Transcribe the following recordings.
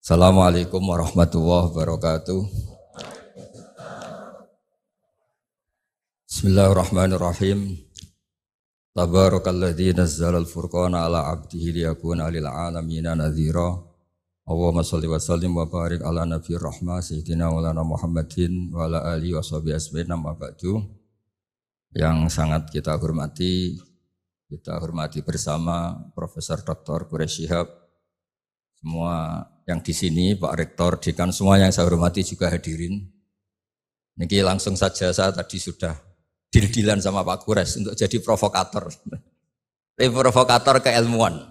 Assalamualaikum warahmatullahi wabarakatuh. Bismillahirrahmanirrahim. Tabarakalladzi nazzala al-furqana ala 'abdihi liyakuna lil 'alamina nadhira. Allahumma shalli wa sallim wa barik ala nabiyir rahmah sayyidina maulana Muhammadin wa ala alihi washabihi ajmain amma ba'du. Yang sangat kita hormati bersama Profesor Dr. Quraish Shihab, semua yang di sini, Pak Rektor, Dekan, semua yang saya hormati juga hadirin. Niki langsung saja, saya tadi sudah deal-dealan sama Pak Quraish untuk jadi provokator. Provokator keilmuan.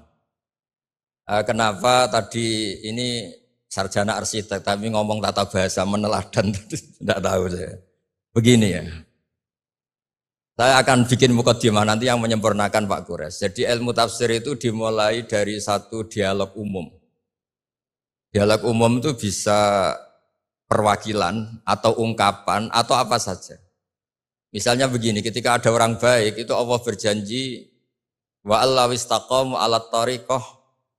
Kenapa tadi ini sarjana arsitek tapi ngomong tata bahasa meneladan, tidak tahu saya. Begini ya. Saya akan bikin mukadimah nanti yang menyempurnakan Pak Quraish. Jadi ilmu tafsir itu dimulai dari satu dialog umum. Dialog umum itu bisa perwakilan atau ungkapan atau apa saja. Misalnya begini, ketika ada orang baik itu Allah berjanji wa allawistaqamu alat tariqah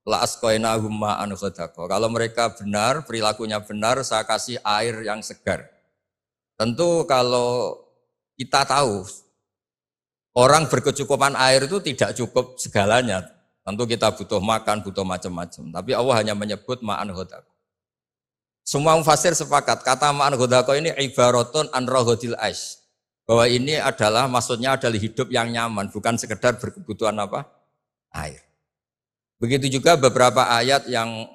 la asqainahum ma'an ghadaqah. Kalau mereka benar, perilakunya benar, saya kasih air yang segar. Tentu kalau kita tahu orang berkecukupan air itu tidak cukup segalanya. Tentu kita butuh makan, butuh macam-macam. Tapi Allah hanya menyebut ma'an ghadaqah. Semua mufassir sepakat, kata ma'an ghadaqah ini ibaratun an raghadil aish. Bahwa ini adalah, maksudnya adalah hidup yang nyaman, bukan sekedar berkebutuhan apa? Air. Begitu juga beberapa ayat yang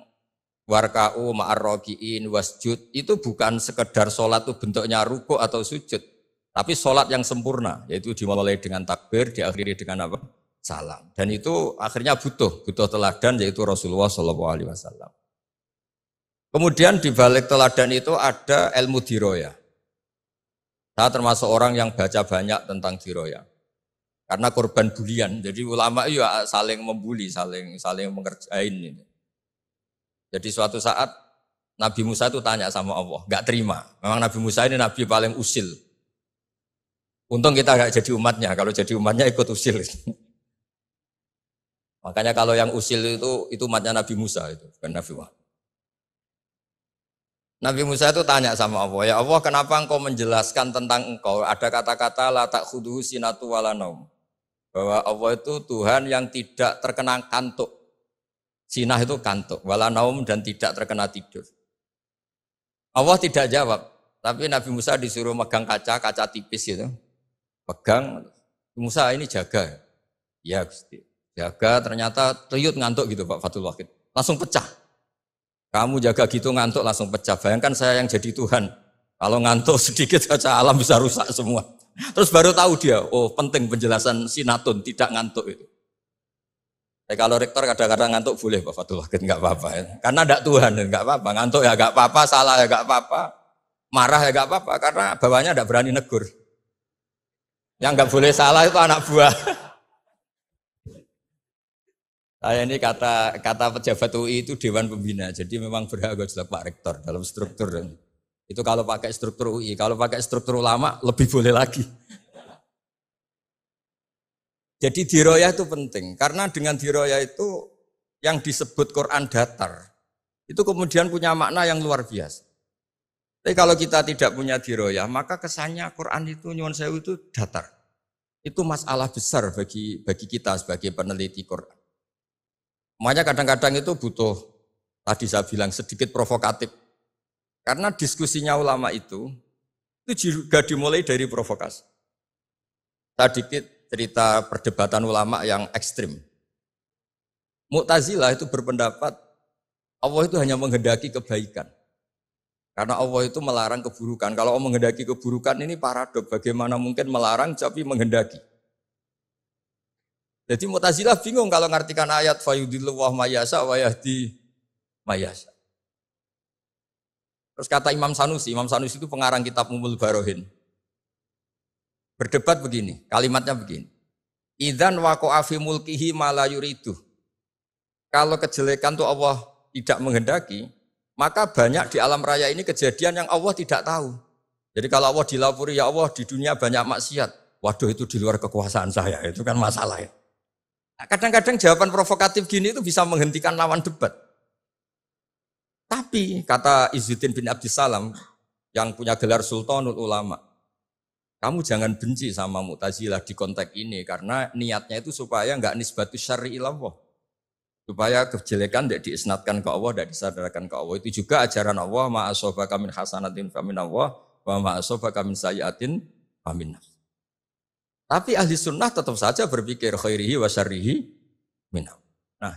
warka'u ma'ar raki'in wasjud, itu bukan sekedar sholat itu bentuknya ruku atau sujud. Tapi sholat yang sempurna, yaitu dimulai dengan takbir, diakhiri dengan apa? Salam. Dan itu akhirnya butuh teladan, yaitu Rasulullah SAW. Kemudian di balik teladan itu ada ilmu diroya. Saya termasuk orang yang baca banyak tentang diroya. Karena korban bulian, jadi ulama itu saling membuli, saling mengerjain. Jadi suatu saat Nabi Musa itu tanya sama Allah, nggak terima. Memang Nabi Musa ini Nabi paling usil. Untung kita nggak jadi umatnya, kalau jadi umatnya ikut usil. Makanya kalau yang usil itu umatnya Nabi Musa, itu bukan Nabi Muhammad. Nabi Musa itu tanya sama Allah, ya Allah kenapa engkau menjelaskan tentang engkau, ada kata-kata la ta'khudhuhu sinatu wala naum. Bahwa Allah itu Tuhan yang tidak terkena kantuk. Sinah itu kantuk, wala naum dan tidak terkena tidur. Allah tidak jawab, tapi Nabi Musa disuruh megang kaca tipis itu. Pegang, Musa ini jaga. Ya Gusti. Jaga ternyata teriyut ngantuk gitu Pak Fathul Wahid. Langsung pecah. Kamu jaga gitu ngantuk langsung pecah. Bayangkan saya yang jadi Tuhan. Kalau ngantuk sedikit saja alam bisa rusak semua. Terus baru tahu dia, oh penting penjelasan sinatun, tidak ngantuk itu. Kalau rektor kadang-kadang ngantuk boleh Pak Fathul Wahid, enggak apa-apa. Ya. Karena tidak Tuhan, enggak apa-apa. Ngantuk ya enggak apa-apa, salah ya enggak apa-apa. Marah ya enggak apa-apa, karena bawahnya enggak berani negur. Yang enggak boleh salah itu anak buah. Saya ini kata pejabat UI itu Dewan Pembina, jadi memang berhak jelas Pak Rektor dalam struktur. Itu kalau pakai struktur UI, kalau pakai struktur ulama lebih boleh lagi. Jadi diroyah itu penting, karena dengan diroyah itu yang disebut Quran datar, itu kemudian punya makna yang luar biasa. Tapi kalau kita tidak punya diroyah, maka kesannya Quran itu nyuwun sewu itu datar. Itu masalah besar bagi kita sebagai peneliti Quran. Makanya kadang-kadang itu butuh, tadi saya bilang sedikit provokatif. Karena diskusinya ulama itu juga dimulai dari provokasi. Sedikit cerita perdebatan ulama yang ekstrim. Mu'tazilah itu berpendapat Allah itu hanya menghendaki kebaikan. Karena Allah itu melarang keburukan. Kalau Allah menghendaki keburukan ini paradok. Bagaimana mungkin melarang tapi menghendaki. Jadi Mu'tazilah bingung kalau ngartikan ayat fayudillu wa mayasa wa yahdi mayasa. Terus kata Imam Sanusi itu pengarang kitab Ummul Barohin. Berdebat begini, kalimatnya begini. Idzan waqa'a fi mulkihi ma la yuridu. Kalau kejelekan itu Allah tidak menghendaki, maka banyak di alam raya ini kejadian yang Allah tidak tahu. Jadi kalau Allah dilapuri, ya Allah di dunia banyak maksiat. Waduh itu di luar kekuasaan saya, itu kan masalah ya. Kadang-kadang jawaban provokatif gini itu bisa menghentikan lawan debat. Tapi kata Izzuddin bin Abdissalam yang punya gelar Sultanul Ulama, kamu jangan benci sama Mu'tazilah di konteks ini karena niatnya itu supaya enggak nisbatus syar'i ilallah. Supaya kejelekan tidak diisnatkan ke Allah, tidak disadarkan ke Allah. Itu juga ajaran Allah, ma'asobaka min hasanatin famin Allah, wa ma'asobaka min sayyatin famin nafs. Tapi ahli sunnah tetap saja berpikir khairihi wa syarrihi minam. Nah,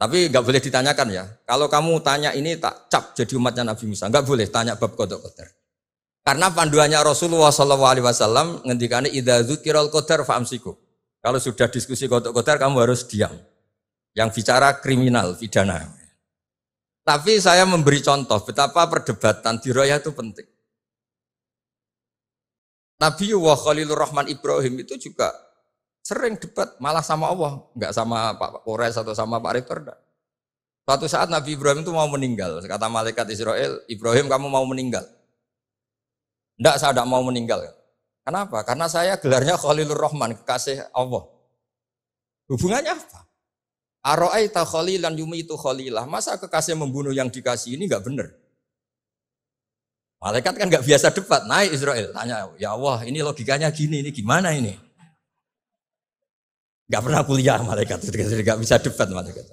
tapi enggak boleh ditanyakan ya. Kalau kamu tanya ini tak cap jadi umatnya Nabi Musa, enggak boleh tanya bab qada qadar. Karena panduannya Rasulullah SAW ngendikane idza dzukiral qadar fa'amsiku. Kalau sudah diskusi qada qadar kamu harus diam. Yang bicara kriminal, pidana. Tapi saya memberi contoh betapa perdebatan dirayah itu penting. Nabi wa Khalilur Rahman Ibrahim itu juga sering debat malah sama Allah, enggak sama Pak Kores atau sama Pak Rektor. Suatu saat Nabi Ibrahim itu mau meninggal. Kata malaikat Israel, Ibrahim kamu mau meninggal? Enggak, saya tidak mau meninggal. Kenapa? Karena saya gelarnya Khalilur Rahman, kekasih Allah. Hubungannya apa? Aro'aita khalilan yumitu khalilah. Masa kekasih membunuh yang dikasih ini enggak benar? Malaikat kan enggak biasa debat. Naik Israel, tanya, ya Allah ini logikanya gini, ini gimana ini? Enggak pernah kuliah malaikat, enggak bisa debat malaikat.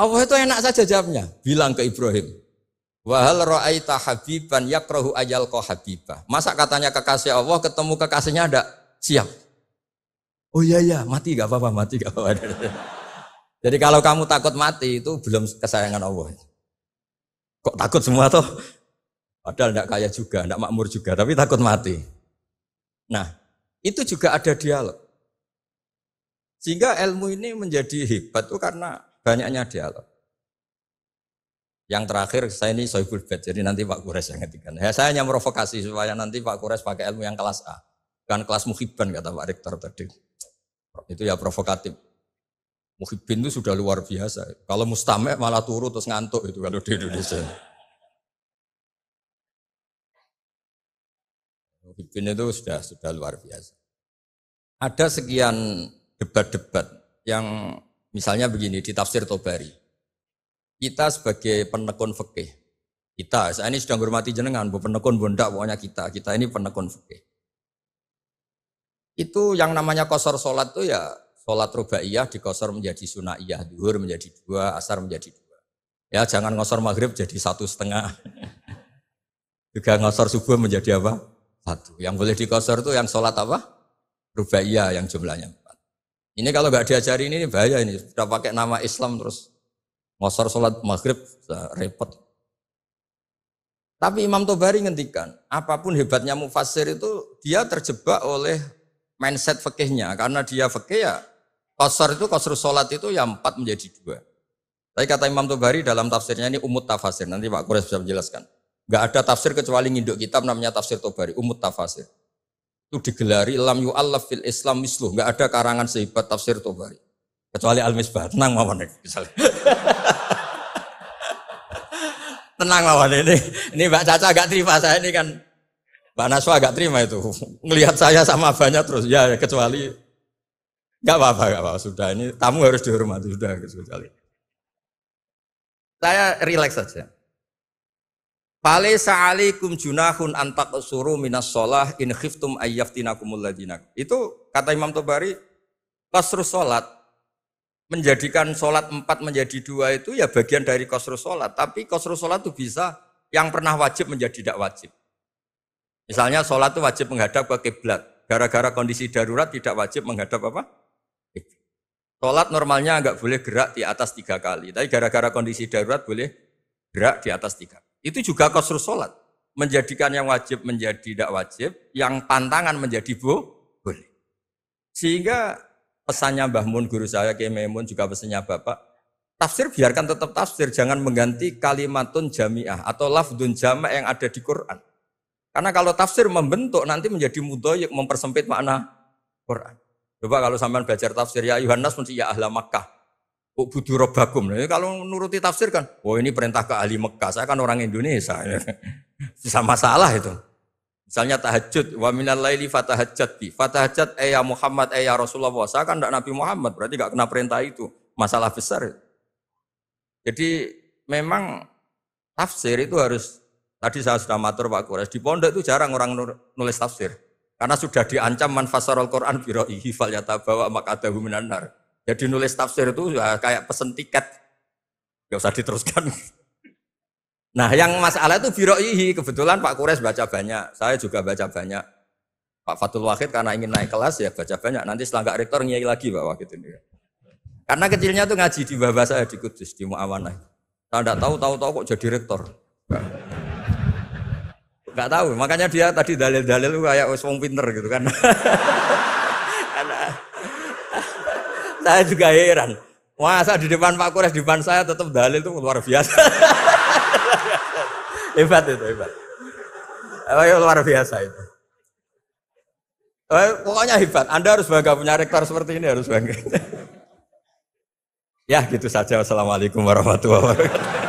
Allah itu enak saja jawabnya. Bilang ke Ibrahim, wahal ra'aita habiban yakrahu ayal ko habibah. Masa katanya kekasih Allah ketemu kekasihnya ada siap. Oh iya, mati gak apa-apa, mati gak apa-apa. Jadi kalau kamu takut mati itu belum kesayangan Allah. Kok takut semua toh? Padahal tidak kaya juga, tidak makmur juga, tapi takut mati. Nah, itu juga ada dialog. Sehingga ilmu ini menjadi hebat itu karena banyaknya dialog. Yang terakhir saya ini Sohibul Bait, jadi nanti Pak Kures yang ngetikan. Ya, saya hanya provokasi supaya nanti Pak Kures pakai ilmu yang kelas A, bukan kelas muhibban kata Pak Rektor tadi. Itu ya provokatif. Muhibbin itu sudah luar biasa. Kalau mustame malah turu terus ngantuk itu kalau di Indonesia. Muhibbin itu sudah luar biasa. Ada sekian debat-debat yang misalnya begini di tafsir Tobari. Kita sebagai penekun fikih, saya ini sedang hormati jenengan, penekun bondak pokoknya kita ini penekun fikih. Itu yang namanya qasar salat itu ya salat rubaiyah dikosor menjadi sunaiyah, zuhur menjadi 2, asar menjadi 2. Ya jangan ngosor maghrib jadi 1,5. Juga ngosor subuh menjadi apa? 1. Yang boleh dikosor itu yang salat apa? Rubaiyah yang jumlahnya 4. Ini kalau nggak diajari ini bahaya ini. Sudah pakai nama Islam terus ngosor salat maghrib repot. Tapi Imam Tobari ngendikan, apapun hebatnya mufassir itu dia terjebak oleh mindset fikihnya. Karena dia fikih ya qasar itu qasrus salat itu ya 4 menjadi 2. Tapi kata Imam Tobari dalam tafsirnya ini umut tafasir. Nanti Pak Kures bisa menjelaskan. Enggak ada tafsir kecuali nginduk kitab namanya tafsir Tobari, umut tafasir. Itu digelari lam yu'allaf fil Islam misluh. Enggak ada karangan sehebat tafsir Tobari. Kecuali Al-Misbah. Tenang mawon misalnya. Tenang mawon ini Mbak Caca agak terima, saya ini kan Mbak Naswa agak terima itu. Ngelihat saya sama abahnya terus ya kecuali enggak apa-apa, sudah ini tamu harus dihormati sudah kecuali. Saya rileks saja. Falaisa alaikum junahun an taqsuru minas shalah in khiftum ayyaftinakumul ladina. Itu kata Imam Tobari, qasrus salat menjadikan salat 4 menjadi 2 itu ya bagian dari qasrus salat, tapi qasrus salat itu bisa yang pernah wajib menjadi tidak wajib. Misalnya salat itu wajib menghadap ke kiblat, gara-gara kondisi darurat tidak wajib menghadap apa? Salat normalnya enggak boleh gerak di atas 3 kali, tapi gara-gara kondisi darurat boleh gerak di atas 3. Itu juga qasrus salat, menjadikan yang wajib menjadi tidak wajib, yang pantangan menjadi boleh. Sehingga pesannya Mbah Mun guru saya Kiai Maimun juga pesannya Bapak, tafsir biarkan tetap tafsir, jangan mengganti kalimatun jami'ah atau lafdun jama' yang ada di Quran. Karena kalau tafsir membentuk nanti menjadi mudhoyik, mempersempit makna Quran. Coba kalau sampean belajar tafsir ya Yohanes mesti ya ahla Makkah. Budu robbakum. Nah, kalau nuruti tafsir kan, oh ini perintah ke ahli Mekah, saya kan orang Indonesia. Bisa masalah itu. Misalnya tahajud, wa minal laili fatahajjat bi. Fatahajjat ya Muhammad ya Rasulullah. Saya kan enggak Nabi Muhammad, berarti enggak kena perintah itu. Masalah besar. Jadi memang tafsir itu harus, tadi saya sudah matur Pak Quraisy, di pondok itu jarang orang nulis tafsir. Karena sudah diancam man fasarul Quran bi ra'yihi falyatabawa maq'adahu minan nar. Jadi nulis tafsir itu ya kayak pesen tiket. Enggak usah diteruskan. Nah, yang masalah itu bi ra'yihi, kebetulan Pak Quraisy baca banyak, saya juga baca banyak. Pak Fatul Wahid karena ingin naik kelas ya baca banyak. Nanti setelah enggak rektor ngiyai lagi Pak Wahid ini. Karena kecilnya tuh ngaji di bawah saya di Kudus di Muawanah. Saya enggak tahu kok jadi rektor. Enggak tahu, makanya dia tadi dalil-dalil kayak wong pinter gitu kan. Karena saya juga heran. Masa di depan Pak Quraisy, di depan saya tetap dalil itu luar biasa. Hebat itu, hebat. Luar biasa itu. Pokoknya hebat. Anda harus bangga punya rektor seperti ini, harus bangga. Ya gitu saja. Wassalamualaikum warahmatullahi wabarakatuh.